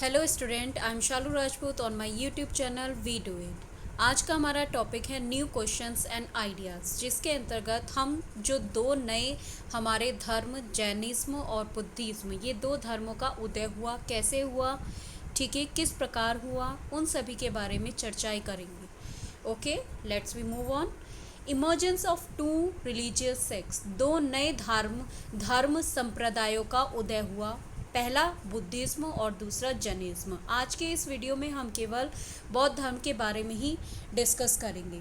Hello student, I am Shalu Rajput on my YouTube channel we do it. आज का हमारा topic है न्यू क्वेश्चंस एंड आइडियाज़, जिसके अंतर्गत हम जो दो नए हमारे धर्म जैनिज्म और बुद्धिज्म, ये दो धर्मों का उदय हुआ, कैसे हुआ, ठीक है, किस प्रकार हुआ, उन सभी के बारे में चर्चाएं करेंगे। Okay, let's we move on. Emergence of two religious sects, दो नए धर्म संप्रदायों का उदय हुआ। पहला बुद्धिज्म और दूसरा जैनिज्म। आज के इस वीडियो में हम केवल बौद्ध धर्म के बारे में ही डिस्कस करेंगे।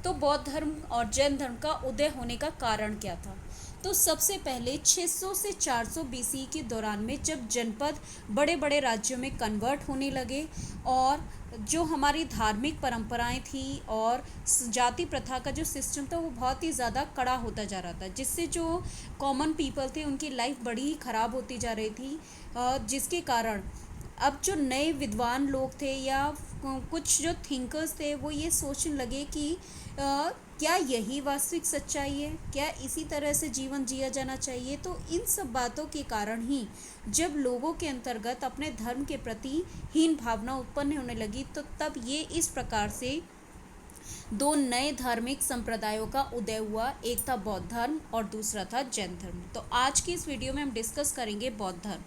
तो बौद्ध धर्म और जैन धर्म का उदय होने का कारण क्या था? तो सबसे पहले 600 से 400 बीसी के दौरान में जब जनपद बड़े बड़े राज्यों में कन्वर्ट होने लगे और जो हमारी धार्मिक परंपराएं थी और जाति प्रथा का जो सिस्टम था वो बहुत ही ज़्यादा कड़ा होता जा रहा था, जिससे जो कॉमन पीपल थे उनकी लाइफ बड़ी ही ख़राब होती जा रही थी, जिसके कारण अब जो नए विद्वान लोग थे या कुछ जो थिंकर्स थे वो ये सोचने लगे कि क्या यही वास्तविक सच्चाई है, क्या इसी तरह से जीवन जिया जाना चाहिए। तो इन सब बातों के कारण ही जब लोगों के अंतर्गत अपने धर्म के प्रति हीन भावना उत्पन्न होने लगी, तो तब ये इस प्रकार से दो नए धार्मिक संप्रदायों का उदय हुआ। एक था बौद्ध धर्म और दूसरा था जैन धर्म। तो आज की इस वीडियो में हम डिस्कस करेंगे बौद्ध धर्म।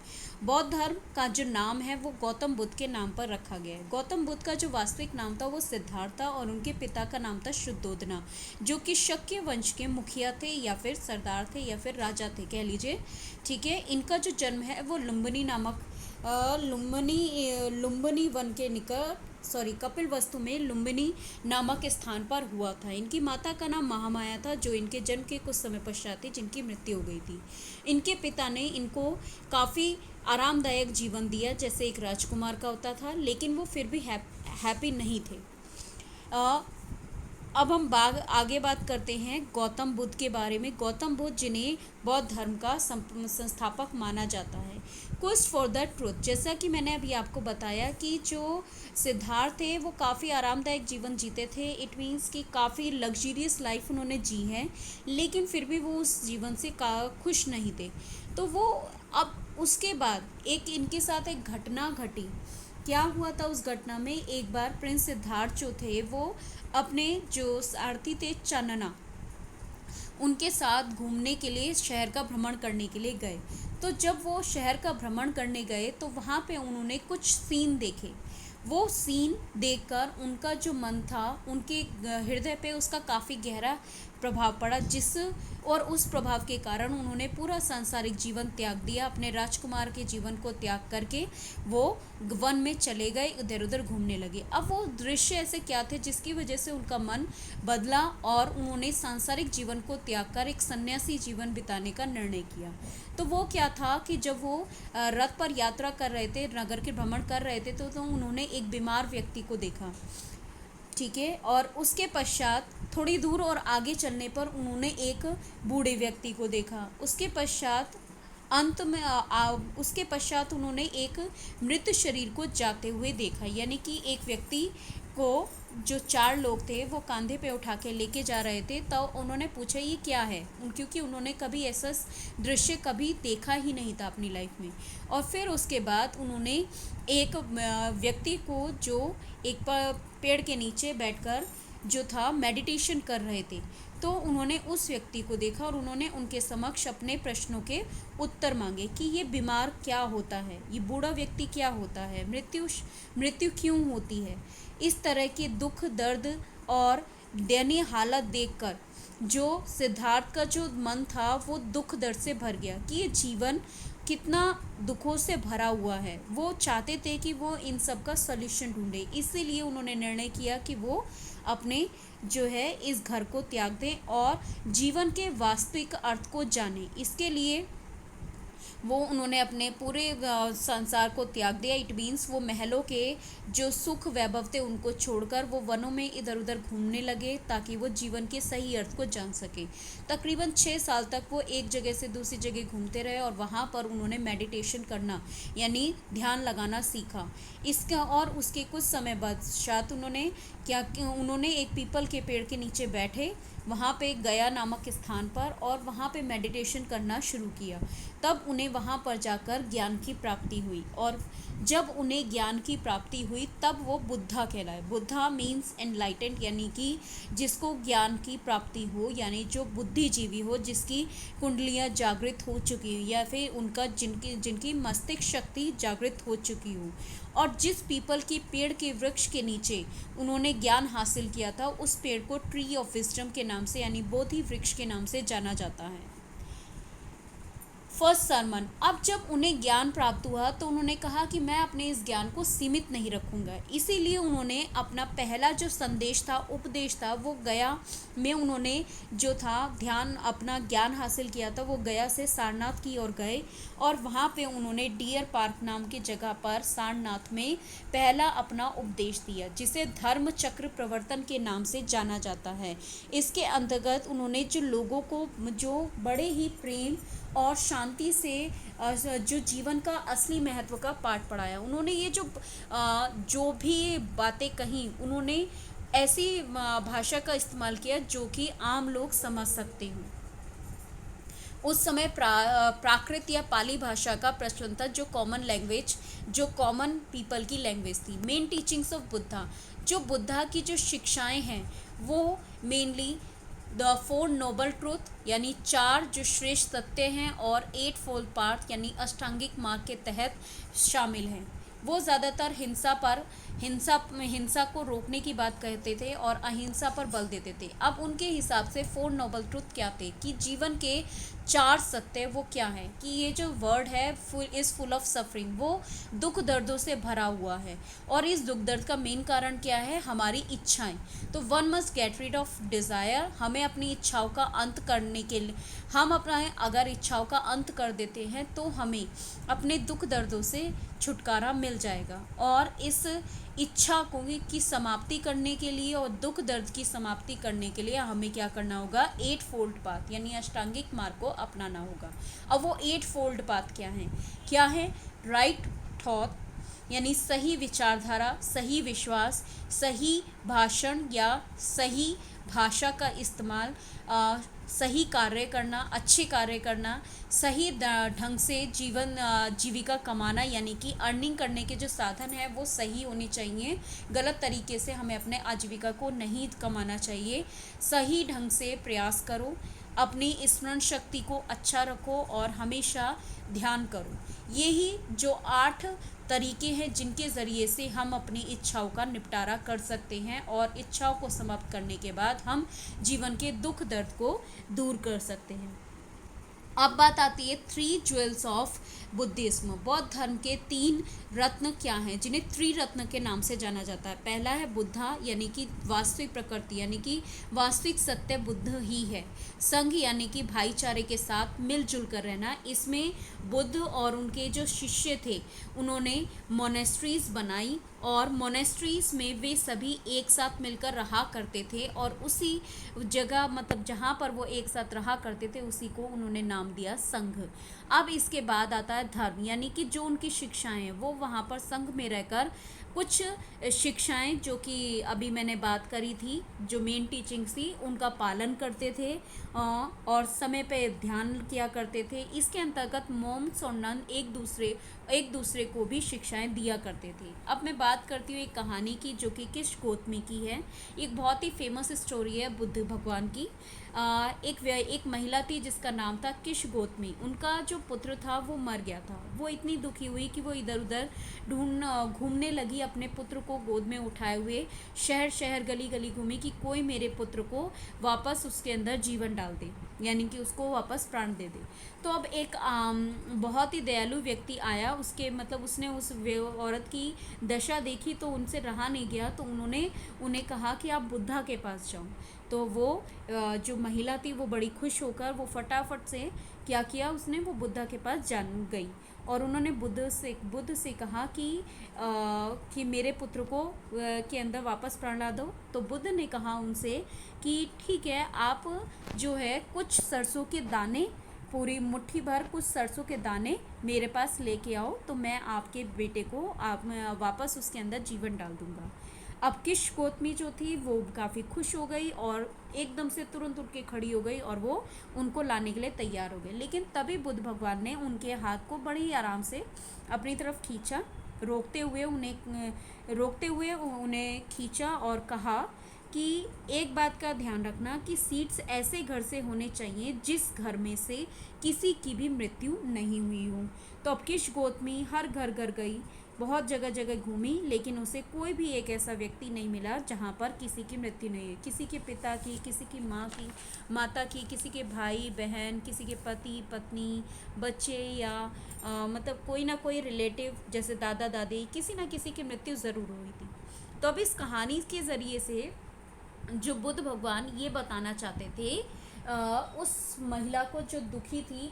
बौद्ध धर्म का जो नाम है वो गौतम बुद्ध के नाम पर रखा गया है। गौतम बुद्ध का जो वास्तविक नाम था वो सिद्धार्थ था और उनके पिता का नाम था शुद्धोदना, जो कि शक्य वंश के मुखिया थे या फिर सरदार थे या फिर राजा थे, कह लीजिए। ठीक है, इनका जो जन्म है वो लुम्बिनी नामक लुम्बिनी वन के निकट कपिल वस्तु में लुम्बिनी नामक स्थान पर हुआ था। इनकी माता का नाम महामाया था, जो इनके जन्म के कुछ समय पश्चात ही जिनकी मृत्यु हो गई थी। इनके पिता ने इनको काफ़ी आरामदायक जीवन दिया, जैसे एक राजकुमार का होता था, लेकिन वो फिर भी हैप्पी नहीं थे। अब हम आगे बात करते हैं गौतम बुद्ध के बारे में। गौतम बुद्ध, जिन्हें बौद्ध धर्म का संस्थापक माना जाता है। क्वेस्ट फॉर द ट्रूथ, जैसा कि मैंने अभी आपको बताया कि जो सिद्धार्थ थे वो काफ़ी आरामदायक जीवन जीते थे। इट मीन्स कि काफ़ी लग्जरियस लाइफ उन्होंने जी है, लेकिन फिर भी वो उस जीवन से खुश नहीं थे। तो वो अब उसके बाद इनके साथ एक घटना घटी। क्या हुआ था उस घटना में? एक बार प्रिंस सिद्धार्थ जो थे वो अपने जो सारथी थे चनना, उनके साथ घूमने के लिए शहर का भ्रमण करने के लिए गए। तो जब वो शहर का भ्रमण करने गए तो वहाँ पे उन्होंने कुछ सीन देखे। वो सीन देखकर उनका जो मन था, उनके हृदय पे उसका काफ़ी गहरा प्रभाव पड़ा, और उस प्रभाव के कारण उन्होंने पूरा सांसारिक जीवन त्याग दिया। अपने राजकुमार के जीवन को त्याग करके वो वन में चले गए, इधर उधर घूमने लगे। अब वो दृश्य ऐसे क्या थे जिसकी वजह से उनका मन बदला और उन्होंने सांसारिक जीवन को त्याग कर एक सन्यासी जीवन बिताने का निर्णय किया। तो वो क्या था कि जब वो रथ पर यात्रा कर रहे थे, नगर के भ्रमण कर रहे थे, तो उन्होंने एक बीमार व्यक्ति को देखा। ठीक है, और उसके पश्चात थोड़ी दूर और आगे चलने पर उन्होंने एक बूढ़े व्यक्ति को देखा। उसके पश्चात उसके पश्चात उन्होंने एक मृत शरीर को जाते हुए देखा। यानी कि एक व्यक्ति को जो चार लोग थे वो कंधे पे उठा के लेके जा रहे थे। तो उन्होंने पूछा ये क्या है, क्योंकि उन्होंने कभी ऐसा दृश्य कभी देखा ही नहीं था अपनी लाइफ में। और फिर उसके बाद उन्होंने एक व्यक्ति को जो एक पेड़ के नीचे बैठकर जो था मेडिटेशन कर रहे थे, तो उन्होंने उस व्यक्ति को देखा और उन्होंने उनके समक्ष अपने प्रश्नों के उत्तर मांगे कि ये बीमार क्या होता है, ये बूढ़ा व्यक्ति क्या होता है, मृत्यु क्यों होती है। इस तरह के दुख, दर्द और दयनीय हालत देखकर जो सिद्धार्थ का जो मन था वो दुख दर्द से भर गया कि ये जीवन कितना दुखों से भरा हुआ है। वो चाहते थे कि वो इन सब का सॉल्यूशन ढूंढे, इसीलिए उन्होंने निर्णय किया कि वो अपने जो है इस घर को त्याग दें और जीवन के वास्तविक अर्थ को जानें। इसके लिए वो उन्होंने अपने पूरे संसार को त्याग दिया। इट मीन्स वो महलों के जो सुख वैभव थे उनको छोड़कर वो वनों में इधर उधर घूमने लगे, ताकि वो जीवन के सही अर्थ को जान सके। तकरीबन 6 साल तक वो एक जगह से दूसरी जगह घूमते रहे और वहाँ पर उन्होंने मेडिटेशन करना यानी ध्यान लगाना सीखा। इसका और उसके कुछ समय बाद उन्होंने एक पीपल के पेड़ के नीचे बैठे वहाँ पे गया नामक स्थान पर और वहाँ पे मेडिटेशन करना शुरू किया। तब उन्हें वहाँ पर जाकर ज्ञान की प्राप्ति हुई, और जब उन्हें ज्ञान की प्राप्ति हुई तब वो बुद्धा कहलाए। बुद्धा मीन्स एनलाइटेंड, यानी कि जिसको ज्ञान की प्राप्ति हो, यानी जो बुद्धिजीवी हो, जिसकी कुंडलियाँ जागृत हो चुकी हो, या फिर उनका जिनकी जिनकी मस्तिष्क शक्ति जागृत हो चुकी हो। और जिस पीपल की पेड़ के वृक्ष के नीचे उन्होंने ज्ञान हासिल किया था, उस पेड़ को ट्री ऑफ विजडम के नाम से, यानी बोधि वृक्ष के नाम से जाना जाता है। फर्स्ट सरमन, अब जब उन्हें ज्ञान प्राप्त हुआ तो उन्होंने कहा कि मैं अपने इस ज्ञान को सीमित नहीं रखूँगा। इसीलिए उन्होंने अपना पहला जो संदेश था, उपदेश था, वो गया में उन्होंने जो था ध्यान, अपना ज्ञान हासिल किया था, वो गया से सारनाथ की ओर गए, और वहाँ पे उन्होंने डियर पार्क नाम की जगह पर सारनाथ में पहला अपना उपदेश दिया, जिसे धर्म चक्र प्रवर्तन के नाम से जाना जाता है। इसके अंतर्गत उन्होंने जो लोगों को जो बड़े ही प्रेम और शांति से जो जीवन का असली महत्व का पाठ पढ़ाया। उन्होंने ये जो भी बातें कही, उन्होंने ऐसी भाषा का इस्तेमाल किया जो कि आम लोग समझ सकते हों। उस समय प्राकृत या पाली भाषा का प्रचलन था, जो कॉमन लैंग्वेज, जो कॉमन पीपल की लैंग्वेज थी। मेन टीचिंग्स ऑफ बुद्धा, जो बुद्धा की जो शिक्षाएं हैं वो मेनली द 4 नोबल ट्रूथ, यानी 4 जो श्रेष्ठ सत्य हैं, और 8 फोल्ड पाथ, यानी अष्टांगिक मार्ग के तहत शामिल हैं। वो ज़्यादातर हिंसा को रोकने की बात कहते थे और अहिंसा पर बल देते थे। अब उनके हिसाब से 4 नोबल ट्रूथ क्या थे, कि जीवन के 4 सत्य वो क्या है, कि ये जो वर्ड है फुल ऑफ सफरिंग, वो दुख दर्दों से भरा हुआ है, और इस दुख दर्द का मेन कारण क्या है, हमारी इच्छाएं। तो one must get rid of desire, हमें अपनी इच्छाओं का अंत करने के लिए, हम अपना अगर इच्छाओं का अंत कर देते हैं तो हमें अपने दुख दर्दों से छुटकारा मिल जाएगा। और इस इच्छा को की समाप्ति करने के लिए और दुख दर्द की समाप्ति करने के लिए हमें क्या करना होगा, 8 फोल्ड पाथ, यानी अष्टांगिक मार्ग को अपनाना होगा। अब वो 8 फोल्ड पाथ क्या है? राइट थॉट, यानी सही विचारधारा, सही विश्वास, सही भाषण या सही भाषा का इस्तेमाल, सही कार्य करना, अच्छे कार्य करना, सही ढंग से जीविका कमाना, यानी कि अर्निंग करने के जो साधन है वो सही होने चाहिए। गलत तरीके से हमें अपने आजीविका को नहीं कमाना चाहिए। सही ढंग से प्रयास करो, अपनी स्मरण शक्ति को अच्छा रखो और हमेशा ध्यान करो। यही जो 8 तरीके हैं जिनके ज़रिए से हम अपनी इच्छाओं का निपटारा कर सकते हैं, और इच्छाओं को समाप्त करने के बाद हम जीवन के दुख दर्द को दूर कर सकते हैं। अब बात आती है 3 ज्वेल्स ऑफ बुद्धिज्म। बौद्ध धर्म के 3 रत्न क्या हैं, जिन्हें त्रिरत्न के नाम से जाना जाता है। पहला है बुद्धा, यानी कि वास्तविक प्रकृति, यानी कि वास्तविक सत्य बुद्ध ही है। संघ, यानी कि भाईचारे के साथ मिलजुल कर रहना। इसमें बुद्ध और उनके जो शिष्य थे उन्होंने मोनेस्ट्रीज बनाई, और मोनेस्ट्रीज में वे सभी एक साथ मिलकर रहा करते थे, और उसी जगह मतलब जहाँ पर वो एक साथ रहा करते थे उसी को उन्होंने नाम दिया संघ। अब इसके बाद आता है धर्म, यानी कि जो उनकी शिक्षाएं हैं वो वहाँ पर संघ में रहकर कुछ शिक्षाएं जो कि अभी मैंने बात करी थी, जो मेन टीचिंग्स थी, उनका पालन करते थे और समय पे ध्यान किया करते थे। इसके अंतर्गत मोम्स और नन एक दूसरे को भी शिक्षाएं दिया करते थे। अब मैं बात करती हूँ एक कहानी की जो कि किश गोतमी की है। एक बहुत ही फेमस स्टोरी है बुद्ध भगवान की। एक महिला थी जिसका नाम था किश गोतमी। उनका जो पुत्र था वो मर गया था। वो इतनी दुखी हुई कि वो इधर उधर घूमने लगी, अपने पुत्र को गोद में उठाए हुए शहर शहर गली गली घूमी कि कोई मेरे पुत्र को वापस उसके अंदर जीवन डाल दे, यानी कि उसको वापस प्राण दे दे। तो अब एक बहुत ही दयालु व्यक्ति आया, उसने उस औरत की दशा देखी तो उनसे रहा नहीं गया, तो उन्होंने उन्हें कहा कि आप बुद्धा के पास जाओ। तो वो जो महिला थी वो बड़ी खुश होकर वो फटाफट से क्या किया, उसने वो बुद्धा के पास जान गई और उन्होंने बुद्ध से कहा कि मेरे पुत्र को के अंदर वापस प्राण ला दो। तो बुद्ध ने कहा उनसे कि ठीक है, आप जो है कुछ सरसों के दाने, पूरी मुट्ठी भर कुछ सरसों के दाने मेरे पास लेके आओ, तो मैं आपके बेटे को वापस उसके अंदर जीवन डाल दूंगा। अब किश गौतमी जो थी वो काफ़ी खुश हो गई और एकदम से तुरंत उठ के खड़ी हो गई और वो उनको लाने के लिए तैयार हो गए। लेकिन तभी बुद्ध भगवान ने उनके हाथ को बड़ी आराम से अपनी तरफ खींचा, रोकते हुए उन्हें खींचा और कहा कि एक बात का ध्यान रखना कि सीड्स ऐसे घर से होने चाहिए जिस घर में से किसी की भी मृत्यु नहीं हुई हो। तो अब किश गौतमी हर घर घर गई, बहुत जगह जगह घूमी, लेकिन उसे कोई भी एक ऐसा व्यक्ति नहीं मिला जहाँ पर किसी की मृत्यु नहीं है। किसी के पिता की, किसी की माँ की, माता की, किसी के भाई बहन, किसी के पति पत्नी, बच्चे या मतलब कोई ना कोई रिलेटिव जैसे दादा दादी, किसी ना किसी की मृत्यु ज़रूर हुई थी। तो अब इस कहानी के ज़रिए से जो बुद्ध भगवान ये बताना चाहते थे उस महिला को जो दुखी थी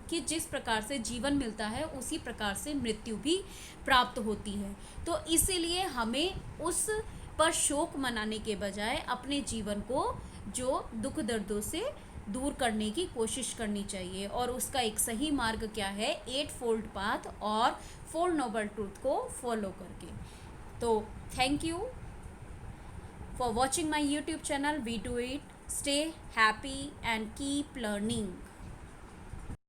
कि जिस प्रकार से जीवन मिलता है उसी प्रकार से मृत्यु भी प्राप्त होती है। तो इसीलिए हमें उस पर शोक मनाने के बजाय अपने जीवन को जो दुख दर्दों से दूर करने की कोशिश करनी चाहिए। और उसका एक सही मार्ग क्या है? 8 फोल्ड पाथ और 4 नोबल ट्रूथ को फॉलो करके। तो thank you for watching my YouTube channel We Do It. Stay happy and keep learning.